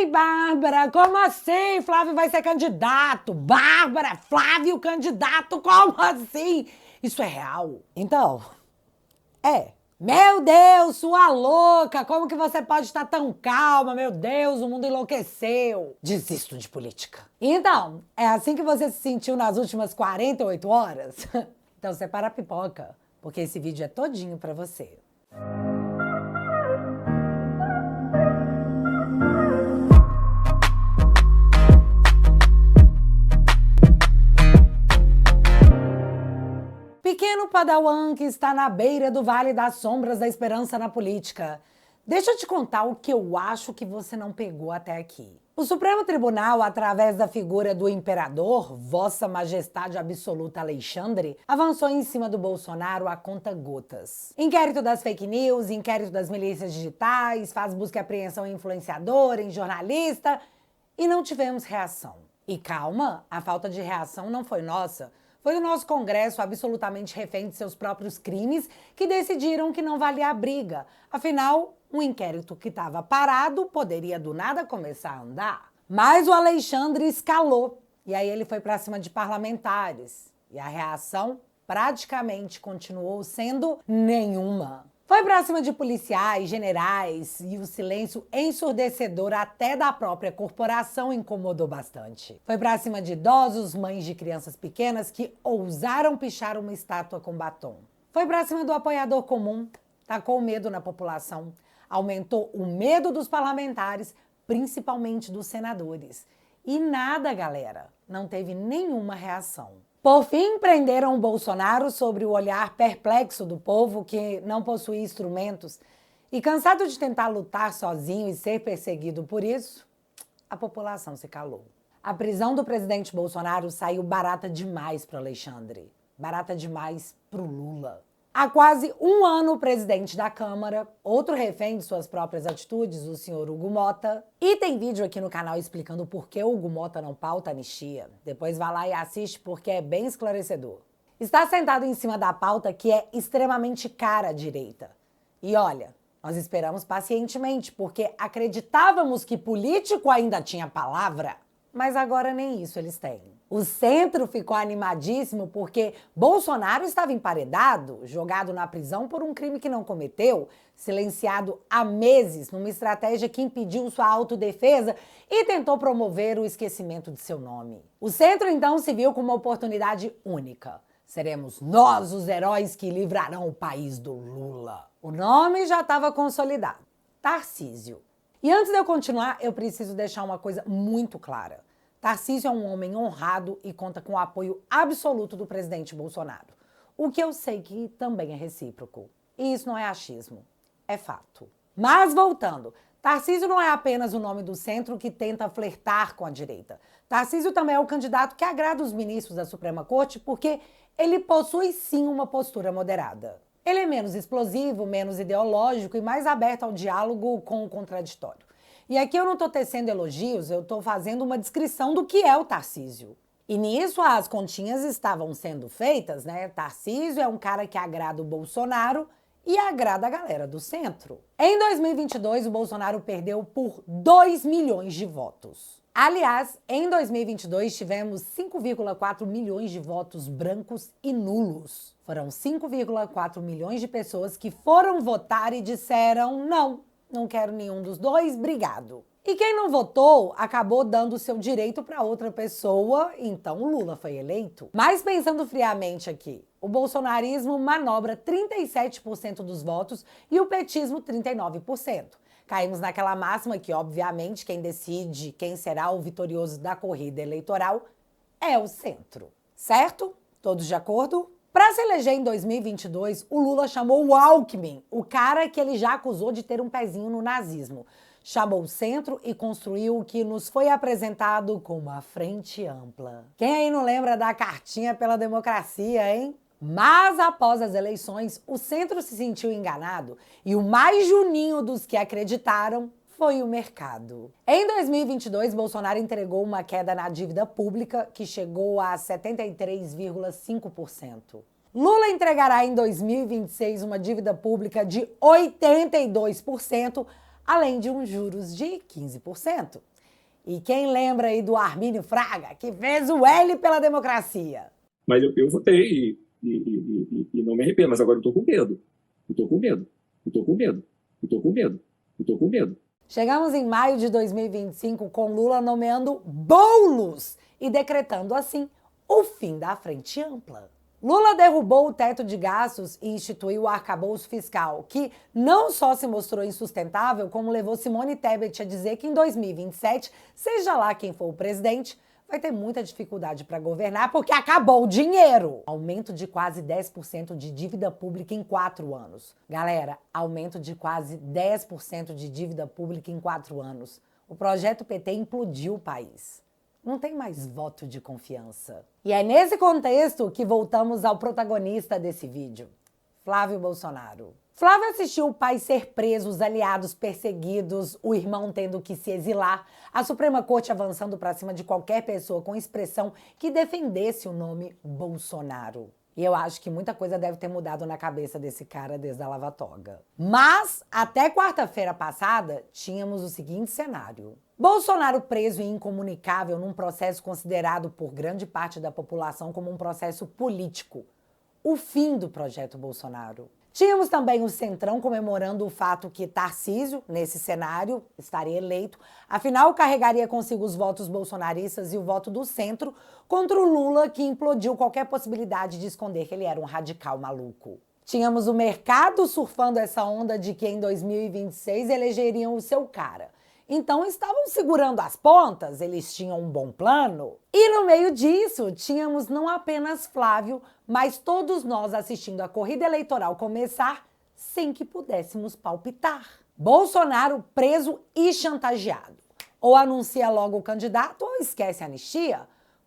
Ai, Bárbara, como assim? Flávio vai ser candidato? Bárbara, Flávio candidato, como assim? Isso é real? Então, é. Meu Deus, sua louca! Como que você pode estar tão calma? Meu Deus, o mundo enlouqueceu. Desisto de política. Então, é assim que você se sentiu nas últimas 48 horas? Então separa a pipoca, porque esse vídeo é todinho pra você. Pequeno padawan que está na beira do Vale das Sombras da Esperança na política. Deixa eu te contar o que eu acho que você não pegou até aqui. O Supremo Tribunal, através da figura do imperador, Vossa Majestade Absoluta Alexandre, avançou em cima do Bolsonaro a conta-gotas. Inquérito das fake news, inquérito das milícias digitais, faz busca e apreensão em influenciador, em jornalista, e não tivemos reação. E calma, a falta de reação não foi nossa. Foi o nosso Congresso, absolutamente refém de seus próprios crimes, que decidiram que não valia a briga. Afinal, um inquérito que estava parado poderia do nada começar a andar. Mas o Alexandre escalou, e aí ele foi para cima de parlamentares. E a reação praticamente continuou sendo nenhuma. Foi pra cima de policiais, generais, e o silêncio ensurdecedor até da própria corporação incomodou bastante. Foi pra cima de idosos, mães de crianças pequenas que ousaram pichar uma estátua com batom. Foi pra cima do apoiador comum, tacou medo na população, aumentou o medo dos parlamentares, principalmente dos senadores. E nada, galera, não teve nenhuma reação. Por fim, prenderam o Bolsonaro sobre o olhar perplexo do povo que não possuía instrumentos e, cansado de tentar lutar sozinho e ser perseguido por isso, a população se calou. A prisão do presidente Bolsonaro saiu barata demais para Alexandre, barata demais para o Lula. Há quase um ano, o presidente da Câmara, outro refém de suas próprias atitudes, o senhor Hugo Mota. E tem vídeo aqui no canal explicando por que o Hugo Mota não pauta a anistia. Depois vai lá e assiste porque é bem esclarecedor. Está sentado em cima da pauta que é extremamente cara à direita. E olha, nós esperamos pacientemente porque acreditávamos que político ainda tinha palavra, mas agora nem isso eles têm. O centro ficou animadíssimo porque Bolsonaro estava emparedado, jogado na prisão por um crime que não cometeu, silenciado há meses numa estratégia que impediu sua autodefesa e tentou promover o esquecimento de seu nome. O centro então se viu com uma oportunidade única. Seremos nós os heróis que livrarão o país do Lula. O nome já estava consolidado: Tarcísio. E antes de eu continuar, eu preciso deixar uma coisa muito clara. Tarcísio é um homem honrado e conta com o apoio absoluto do presidente Bolsonaro. O que eu sei que também é recíproco. E isso não é achismo, é fato. Mas voltando, Tarcísio não é apenas o nome do centro que tenta flertar com a direita. Tarcísio também é o candidato que agrada os ministros da Suprema Corte porque ele possui sim uma postura moderada. Ele é menos explosivo, menos ideológico e mais aberto ao diálogo com o contraditório. E aqui eu não estou tecendo elogios, eu estou fazendo uma descrição do que é o Tarcísio. E nisso as continhas estavam sendo feitas, né? Tarcísio é um cara que agrada o Bolsonaro e agrada a galera do centro. Em 2022, o Bolsonaro perdeu por 2 milhões de votos. Aliás, em 2022 tivemos 5,4 milhões de votos brancos e nulos. Foram 5,4 milhões de pessoas que foram votar e disseram não quero nenhum dos dois, obrigado. E quem não votou acabou dando seu direito para outra pessoa, então o Lula foi eleito. Mas pensando friamente aqui, o bolsonarismo manobra 37% dos votos e o petismo 39%. Caímos naquela máxima que, obviamente, quem decide quem será o vitorioso da corrida eleitoral é o centro. Certo? Todos de acordo? Para se eleger em 2022, o Lula chamou o Alckmin, o cara que ele já acusou de ter um pezinho no nazismo. Chamou o centro e construiu o que nos foi apresentado como uma frente ampla. Quem aí não lembra da cartinha pela democracia, hein? Mas após as eleições, o centro se sentiu enganado e o mais juninho dos que acreditaram foi o mercado. Em 2022, Bolsonaro entregou uma queda na dívida pública que chegou a 73,5%. Lula entregará em 2026 uma dívida pública de 82%, além de uns juros de 15%. E quem lembra aí do Armínio Fraga, que fez o L pela democracia? Mas eu votei e não me arrependo, mas agora eu tô com medo. Eu tô com medo. Eu tô com medo. Eu tô com medo. Eu tô com medo. Chegamos em maio de 2025 com Lula nomeando Boulos e decretando assim o fim da Frente Ampla. Lula derrubou o teto de gastos e instituiu o arcabouço fiscal, que não só se mostrou insustentável, como levou Simone Tebet a dizer que em 2027, seja lá quem for o presidente, vai ter muita dificuldade para governar porque acabou o dinheiro. Aumento de quase 10% de dívida pública em 4 anos. Galera, aumento de quase 10% de dívida pública em 4 anos. O projeto PT implodiu o país. Não tem mais voto de confiança. E é nesse contexto que voltamos ao protagonista desse vídeo, Flávio Bolsonaro. Flávio assistiu o pai ser preso, os aliados perseguidos, o irmão tendo que se exilar, a Suprema Corte avançando para cima de qualquer pessoa com expressão que defendesse o nome Bolsonaro. E eu acho que muita coisa deve ter mudado na cabeça desse cara desde a lava-toga. Mas, até quarta-feira passada, tínhamos o seguinte cenário. Bolsonaro preso e incomunicável num processo considerado por grande parte da população como um processo político. O fim do projeto Bolsonaro. Tínhamos também o Centrão comemorando o fato que Tarcísio, nesse cenário, estaria eleito, afinal carregaria consigo os votos bolsonaristas e o voto do centro contra o Lula, que implodiu qualquer possibilidade de esconder que ele era um radical maluco. Tínhamos o mercado surfando essa onda de que em 2026 elegeriam o seu cara. Então estavam segurando as pontas, eles tinham um bom plano. E no meio disso, tínhamos não apenas Flávio, mas todos nós assistindo a corrida eleitoral começar sem que pudéssemos palpitar. Bolsonaro preso e chantageado. Ou anuncia logo o candidato ou esquece a anistia.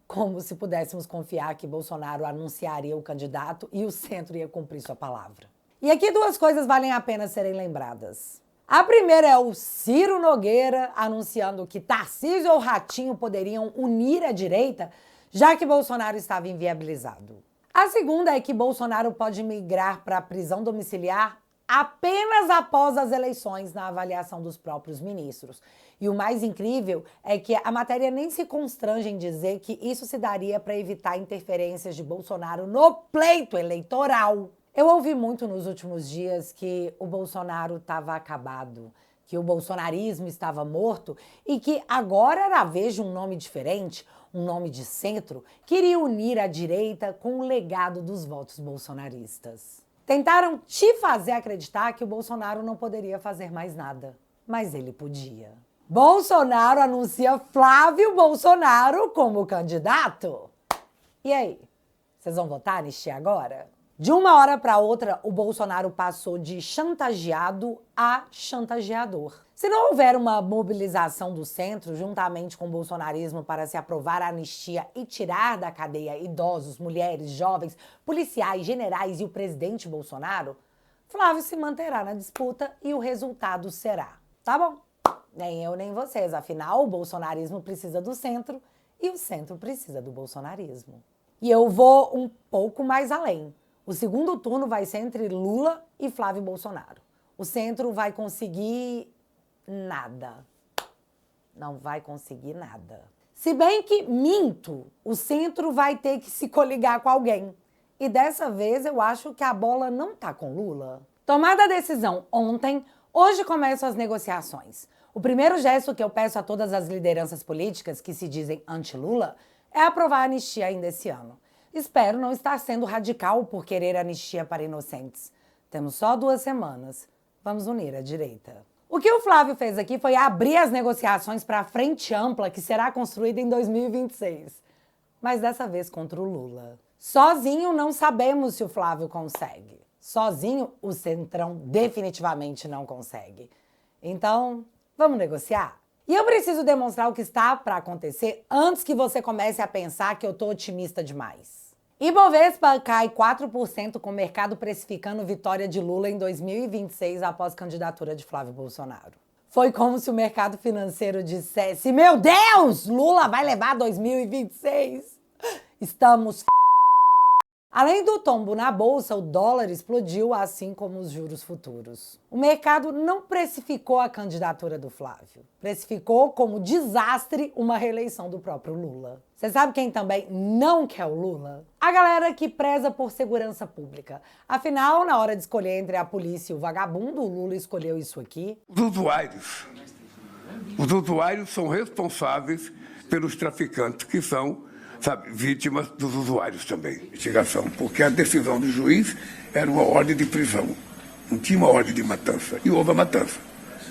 Como se pudéssemos confiar que Bolsonaro anunciaria o candidato e o centro ia cumprir sua palavra. E aqui 2 coisas valem a pena serem lembradas. A primeira é o Ciro Nogueira anunciando que Tarcísio ou Ratinho poderiam unir a direita, já que Bolsonaro estava inviabilizado. A segunda é que Bolsonaro pode migrar para a prisão domiciliar apenas após as eleições, na avaliação dos próprios ministros. E o mais incrível é que a matéria nem se constrange em dizer que isso se daria para evitar interferências de Bolsonaro no pleito eleitoral. Eu ouvi muito nos últimos dias que o Bolsonaro estava acabado, que o bolsonarismo estava morto e que agora era a vez de um nome diferente, um nome de centro, que iria unir a direita com o legado dos votos bolsonaristas. Tentaram te fazer acreditar que o Bolsonaro não poderia fazer mais nada, mas ele podia. Bolsonaro anuncia Flávio Bolsonaro como candidato. E aí, vocês vão votar anistia agora? De uma hora para outra, o Bolsonaro passou de chantageado a chantageador. Se não houver uma mobilização do centro, juntamente com o bolsonarismo, para se aprovar a anistia e tirar da cadeia idosos, mulheres, jovens, policiais, generais e o presidente Bolsonaro, Flávio se manterá na disputa e o resultado será. Tá bom? Nem eu nem vocês. Afinal, o bolsonarismo precisa do centro e o centro precisa do bolsonarismo. E eu vou um pouco mais além. O segundo turno vai ser entre Lula e Flávio Bolsonaro. O centro vai conseguir nada. Não vai conseguir nada. Se bem que, minto, o centro vai ter que se coligar com alguém. E dessa vez eu acho que a bola não tá com Lula. Tomada a decisão ontem, hoje começam as negociações. O primeiro gesto que eu peço a todas as lideranças políticas que se dizem anti-Lula é aprovar a anistia ainda esse ano. Espero não estar sendo radical por querer anistia para inocentes. Temos só 2 semanas. Vamos unir a direita. O que o Flávio fez aqui foi abrir as negociações para a frente ampla que será construída em 2026. Mas dessa vez contra o Lula. Sozinho não sabemos se o Flávio consegue. Sozinho o Centrão definitivamente não consegue. Então, vamos negociar? E eu preciso demonstrar o que está para acontecer antes que você comece a pensar que eu tô otimista demais. Ibovespa cai 4% com o mercado precificando vitória de Lula em 2026 após candidatura de Flávio Bolsonaro. Foi como se o mercado financeiro dissesse: meu Deus, Lula vai levar 2026. Estamos Além do tombo na bolsa, o dólar explodiu, assim como os juros futuros. O mercado não precificou a candidatura do Flávio. Precificou como desastre uma reeleição do próprio Lula. Você sabe quem também não quer o Lula? A galera que preza por segurança pública. Afinal, na hora de escolher entre a polícia e o vagabundo, o Lula escolheu isso aqui. Os usuários são responsáveis pelos traficantes que são, vítimas dos usuários também. Investigação, porque a decisão do juiz era uma ordem de prisão, não tinha uma ordem de matança, e houve a matança.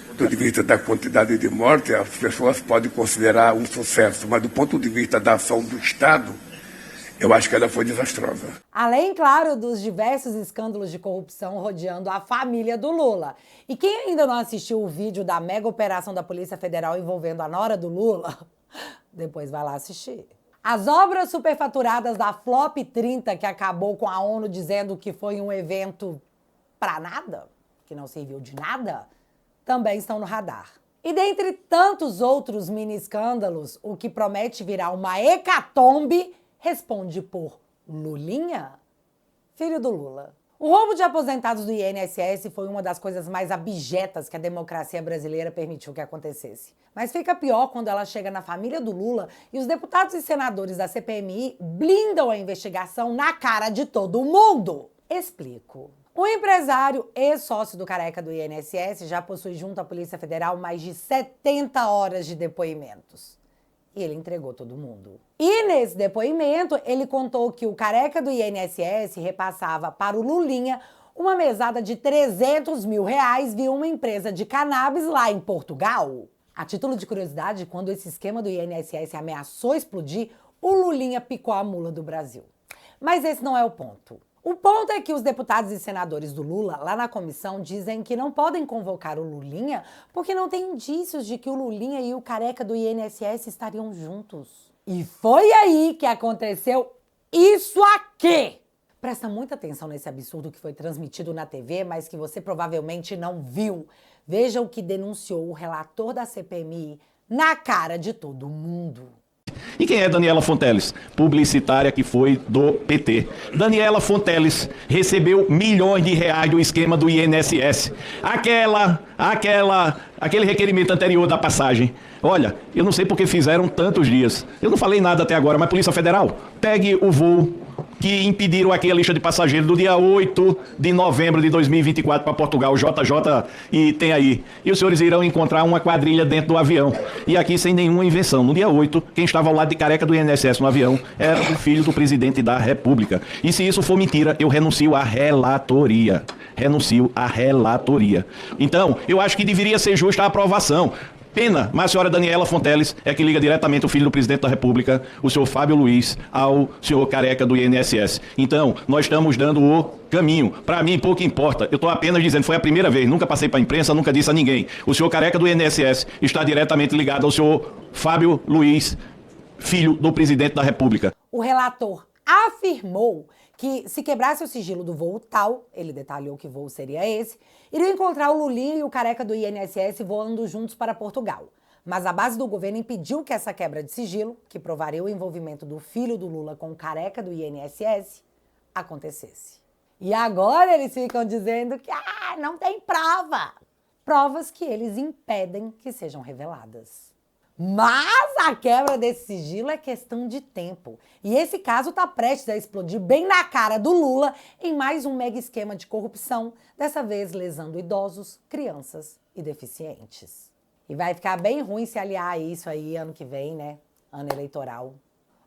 Do ponto de vista da quantidade de mortes, as pessoas podem considerar um sucesso, mas do ponto de vista da ação do Estado, eu acho que ela foi desastrosa. Além, claro, dos diversos escândalos de corrupção rodeando a família do Lula. E quem ainda não assistiu o vídeo da mega operação da Polícia Federal envolvendo a nora do Lula, depois vai lá assistir. As obras superfaturadas da Flop 30, que acabou com a ONU dizendo que foi um evento pra nada, que não serviu de nada, também estão no radar. E dentre tantos outros mini escândalos, o que promete virar uma hecatombe responde por Lulinha, filho do Lula. O roubo de aposentados do INSS foi uma das coisas mais abjetas que a democracia brasileira permitiu que acontecesse. Mas fica pior quando ela chega na família do Lula e os deputados e senadores da CPMI blindam a investigação na cara de todo mundo. Explico. O empresário e sócio do careca do INSS já possui junto à Polícia Federal mais de 70 horas de depoimentos. E ele entregou todo mundo. E nesse depoimento, ele contou que o careca do INSS repassava para o Lulinha uma mesada de R$300 mil via uma empresa de cannabis lá em Portugal. A título de curiosidade, quando esse esquema do INSS ameaçou explodir, o Lulinha picou a mula do Brasil. Mas esse não é o ponto. O ponto é que os deputados e senadores do Lula, lá na comissão, dizem que não podem convocar o Lulinha porque não tem indícios de que o Lulinha e o careca do INSS estariam juntos. E foi aí que aconteceu isso aqui! Presta muita atenção nesse absurdo que foi transmitido na TV, mas que você provavelmente não viu. Veja o que denunciou o relator da CPMI na cara de todo mundo. E quem é Daniela Fonteles? Publicitária que foi do PT. Daniela Fonteles recebeu milhões de reais do esquema do INSS. Aquele requerimento anterior da passagem. Olha, eu não sei porque fizeram tantos dias. Eu não falei nada até agora, mas Polícia Federal, pegue o voo que impediram aqui a lista de passageiros do dia 8 de novembro de 2024 para Portugal, JJ, e tem aí. E os senhores irão encontrar uma quadrilha dentro do avião. E aqui sem nenhuma invenção. No dia 8, quem estava ao lado de careca do INSS no avião era o filho do presidente da República. E se isso for mentira, eu renuncio à relatoria. Então, eu acho que deveria ser justa a aprovação. Pena, mas a senhora Daniela Fonteles é que liga diretamente o filho do presidente da República, o senhor Fábio Luiz, ao senhor careca do INSS. Então, nós estamos dando o caminho. Para mim, pouco importa. Eu estou apenas dizendo, foi a primeira vez, nunca passei para a imprensa, nunca disse a ninguém. O senhor careca do INSS está diretamente ligado ao senhor Fábio Luiz, filho do presidente da República. O relator afirmou que se quebrasse o sigilo do voo tal, ele detalhou que voo seria esse, iriam encontrar o Lulinha e o careca do INSS voando juntos para Portugal. Mas a base do governo impediu que essa quebra de sigilo, que provaria o envolvimento do filho do Lula com o careca do INSS, acontecesse. E agora eles ficam dizendo que não tem prova. Provas que eles impedem que sejam reveladas. Mas a quebra desse sigilo é questão de tempo. E esse caso está prestes a explodir bem na cara do Lula em mais um mega esquema de corrupção, dessa vez lesando idosos, crianças e deficientes. E vai ficar bem ruim se aliar a isso aí ano que vem, né? Ano eleitoral.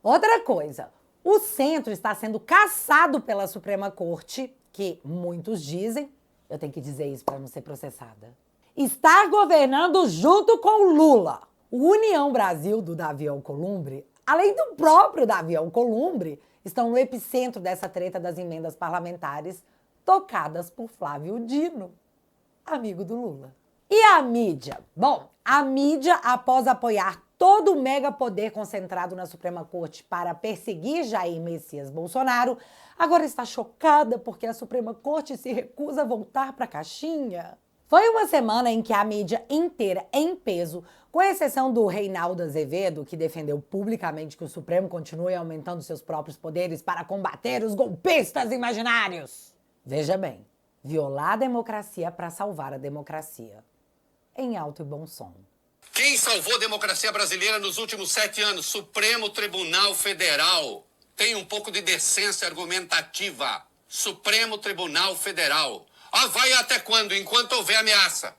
Outra coisa, o centro está sendo caçado pela Suprema Corte, que muitos dizem, eu tenho que dizer isso para não ser processada, está governando junto com o Lula. O União Brasil, do Davi Alcolumbre, além do próprio Davi Alcolumbre, estão no epicentro dessa treta das emendas parlamentares tocadas por Flávio Dino, amigo do Lula. E a mídia? Bom, a mídia, após apoiar todo o mega poder concentrado na Suprema Corte para perseguir Jair Messias Bolsonaro, agora está chocada porque a Suprema Corte se recusa a voltar para a caixinha. Foi uma semana em que a mídia inteira, em peso, com exceção do Reinaldo Azevedo, que defendeu publicamente que o Supremo continue aumentando seus próprios poderes para combater os golpistas imaginários. Veja bem, violar a democracia para salvar a democracia. Em alto e bom som. Quem salvou a democracia brasileira nos últimos 7 anos? Supremo Tribunal Federal. Tem um pouco de decência argumentativa. Supremo Tribunal Federal. Ah, vai até quando? Enquanto houver ameaça.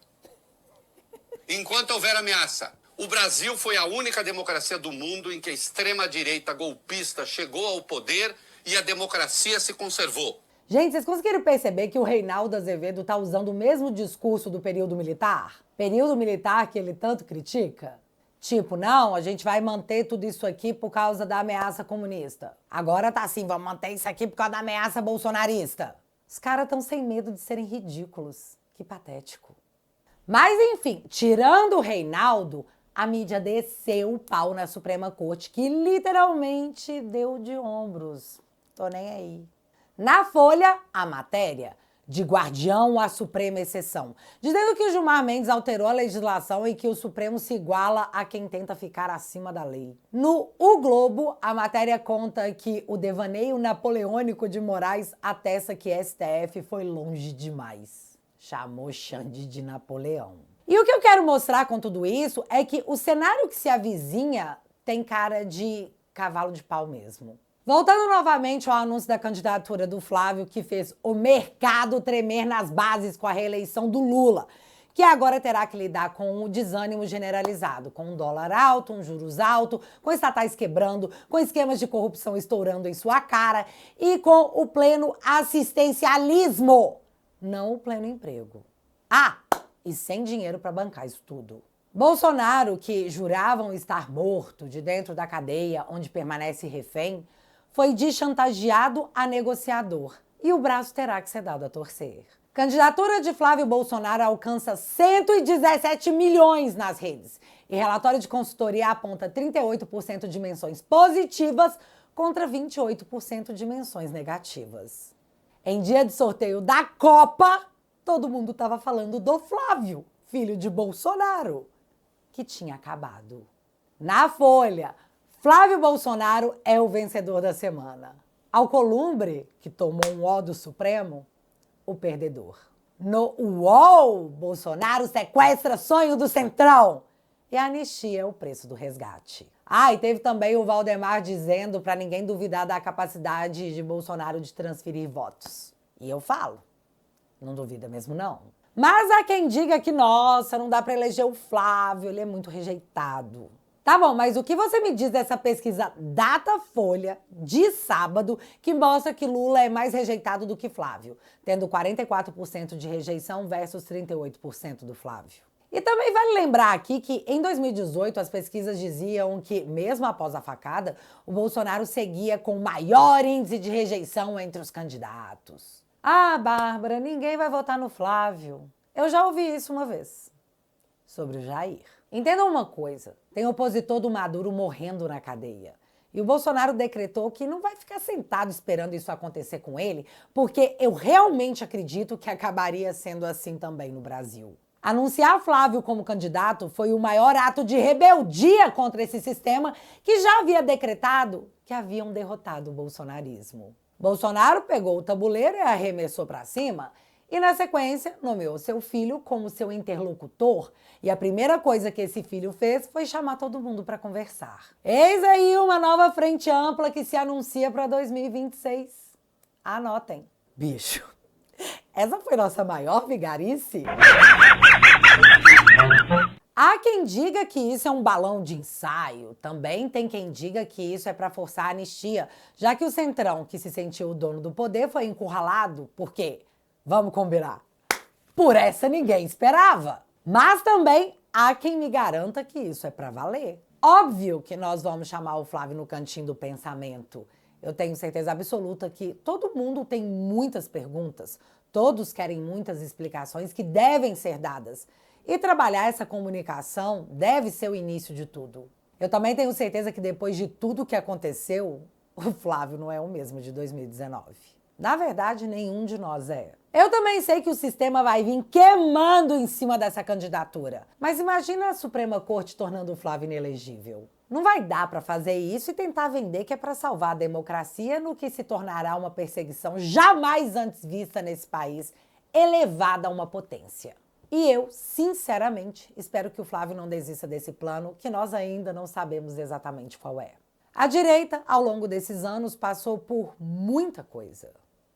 Enquanto houver ameaça. O Brasil foi a única democracia do mundo em que a extrema-direita golpista chegou ao poder e a democracia se conservou. Gente, vocês conseguiram perceber que o Reinaldo Azevedo tá usando o mesmo discurso do período militar? Período militar que ele tanto critica? Tipo, não, a gente vai manter tudo isso aqui por causa da ameaça comunista. Agora tá assim, vamos manter isso aqui por causa da ameaça bolsonarista. Os caras estão sem medo de serem ridículos. Que patético. Mas enfim, tirando o Reinaldo, a mídia desceu o pau na Suprema Corte, que literalmente deu de ombros. Tô nem aí. Na Folha, a matéria, de guardião à suprema exceção, dizendo que o Gilmar Mendes alterou a legislação e que o Supremo se iguala a quem tenta ficar acima da lei. No O Globo, a matéria conta que o devaneio napoleônico de Moraes atesta que STF foi longe demais. Chamou Xande de Napoleão. E o que eu quero mostrar com tudo isso é que o cenário que se avizinha tem cara de cavalo de pau mesmo. Voltando novamente ao anúncio da candidatura do Flávio, que fez o mercado tremer nas bases com a reeleição do Lula, que agora terá que lidar com o desânimo generalizado, com um dólar alto, um juros alto, com estatais quebrando, com esquemas de corrupção estourando em sua cara e com o pleno assistencialismo, não o pleno emprego. Ah, e sem dinheiro para bancar isso tudo. Bolsonaro, que juravam estar morto de dentro da cadeia onde permanece refém, foi de chantageado a negociador e o braço terá que ser dado a torcer. Candidatura de Flávio Bolsonaro alcança 117 milhões nas redes e relatório de consultoria aponta 38% de menções positivas contra 28% de menções negativas. Em dia de sorteio da Copa, todo mundo estava falando do Flávio, filho de Bolsonaro, que tinha acabado. Na Folha, Flávio Bolsonaro é o vencedor da semana. Alcolumbre, que tomou um ó do Supremo, o perdedor. No UOL, Bolsonaro sequestra sonho do Centrão. E a anistia é o preço do resgate. Ah, e teve também o Valdemar dizendo para ninguém duvidar da capacidade de Bolsonaro de transferir votos. E eu falo, não duvida mesmo não. Mas há quem diga que, nossa, não dá para eleger o Flávio, ele é muito rejeitado. Tá bom, mas o que você me diz dessa pesquisa Datafolha, de sábado, que mostra que Lula é mais rejeitado do que Flávio, tendo 44% de rejeição versus 38% do Flávio? E também vale lembrar aqui que, em 2018, as pesquisas diziam que, mesmo após a facada, o Bolsonaro seguia com o maior índice de rejeição entre os candidatos. Ah, Bárbara, ninguém vai votar no Flávio. Eu já ouvi isso uma vez. Sobre o Jair. Entendam uma coisa, tem opositor do Maduro morrendo na cadeia. E o Bolsonaro decretou que não vai ficar sentado esperando isso acontecer com ele, porque eu realmente acredito que acabaria sendo assim também no Brasil. Anunciar Flávio como candidato foi o maior ato de rebeldia contra esse sistema que já havia decretado que haviam derrotado o bolsonarismo. Bolsonaro pegou o tabuleiro e arremessou para cima, e, na sequência, nomeou seu filho como seu interlocutor. E a primeira coisa que esse filho fez foi chamar todo mundo para conversar. Eis aí uma nova frente ampla que se anuncia para 2026. Anotem. Bicho, essa foi nossa maior vigarice? Há quem diga que isso é um balão de ensaio. Também tem quem diga que isso é para forçar a anistia, já que o Centrão, que se sentiu o dono do poder, foi encurralado. Por quê? Vamos combinar. Por essa ninguém esperava. Mas também há quem me garanta que isso é para valer. Óbvio que nós vamos chamar o Flávio no cantinho do pensamento. Eu tenho certeza absoluta que todo mundo tem muitas perguntas. Todos querem muitas explicações que devem ser dadas. E trabalhar essa comunicação deve ser o início de tudo. Eu também tenho certeza que depois de tudo que aconteceu, o Flávio não é o mesmo de 2019. Na verdade, nenhum de nós é. Eu também sei que o sistema vai vir queimando em cima dessa candidatura. Mas imagina a Suprema Corte tornando o Flávio inelegível. Não vai dar para fazer isso e tentar vender que é para salvar a democracia no que se tornará uma perseguição jamais antes vista nesse país, elevada a uma potência. E eu, sinceramente, espero que o Flávio não desista desse plano, que nós ainda não sabemos exatamente qual é. A direita, ao longo desses anos, passou por muita coisa.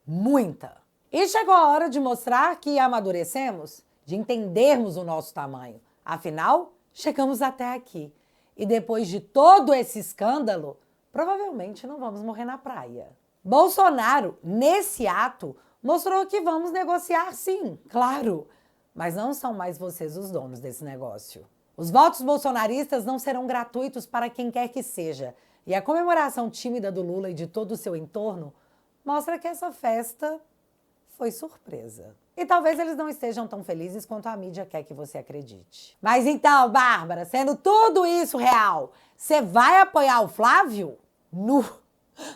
Muita. E chegou a hora de mostrar que amadurecemos, de entendermos o nosso tamanho. Afinal, chegamos até aqui. E depois de todo esse escândalo, provavelmente não vamos morrer na praia. Bolsonaro, nesse ato, mostrou que vamos negociar sim, claro. Mas não são mais vocês os donos desse negócio. Os votos bolsonaristas não serão gratuitos para quem quer que seja. E a comemoração tímida do Lula e de todo o seu entorno mostra que essa festa foi surpresa. E talvez eles não estejam tão felizes quanto a mídia quer que você acredite. Mas então, Bárbara, sendo tudo isso real, você vai apoiar o Flávio?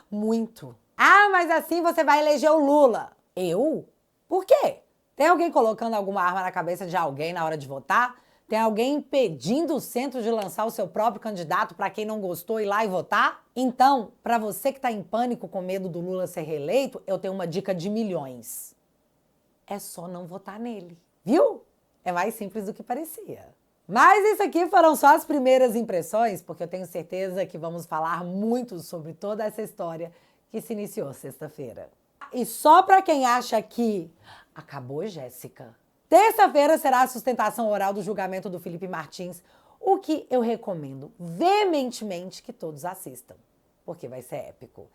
Muito. Ah, mas assim você vai eleger o Lula. Eu? Por quê? Tem alguém colocando alguma arma na cabeça de alguém na hora de votar? Tem alguém impedindo o centro de lançar o seu próprio candidato para quem não gostou ir lá e votar? Então, para você que está em pânico com medo do Lula ser reeleito, eu tenho uma dica de milhões. É só não votar nele, viu? É mais simples do que parecia. Mas isso aqui foram só as primeiras impressões, porque eu tenho certeza que vamos falar muito sobre toda essa história que se iniciou sexta-feira. E só para quem acha que acabou, Jéssica. Terça-feira será a sustentação oral do julgamento do Felipe Martins, o que eu recomendo veementemente que todos assistam, porque vai ser épico.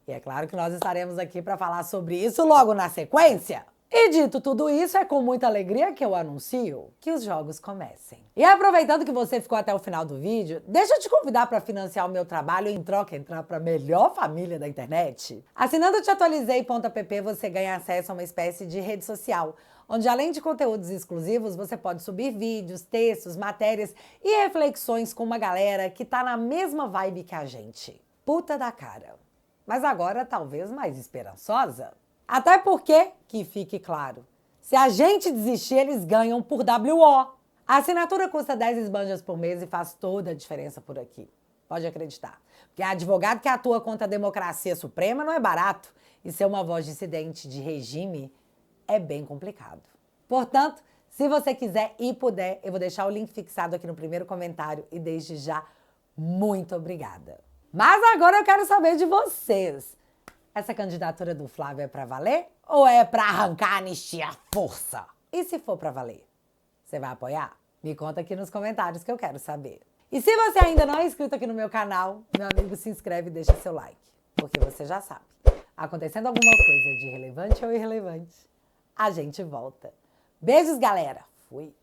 E é claro que nós estaremos aqui para falar sobre isso logo na sequência. E dito tudo isso, é com muita alegria que eu anuncio que os jogos comecem. E aproveitando que você ficou até o final do vídeo, deixa eu te convidar para financiar o meu trabalho e em troca entrar para a melhor família da internet. Assinando o teatualizei.app você ganha acesso a uma espécie de rede social, onde além de conteúdos exclusivos, você pode subir vídeos, textos, matérias e reflexões com uma galera que tá na mesma vibe que a gente. Puta da cara. Mas agora talvez mais esperançosa. Até porque, que fique claro, se a gente desistir, eles ganham por WO. A assinatura custa 10 esbanjas por mês e faz toda a diferença por aqui. Pode acreditar. Porque advogado que atua contra a democracia suprema não é barato. E ser uma voz dissidente de regime é bem complicado. Portanto, se você quiser e puder, eu vou deixar o link fixado aqui no primeiro comentário e desde já, muito obrigada. Mas agora eu quero saber de vocês. Essa candidatura do Flávio é pra valer ou é pra arrancar a anistia à força? E se for pra valer, você vai apoiar? Me conta aqui nos comentários que eu quero saber. E se você ainda não é inscrito aqui no meu canal, meu amigo, se inscreve e deixa seu like. Porque você já sabe, acontecendo alguma coisa de relevante ou irrelevante, a gente volta. Beijos, galera! Fui!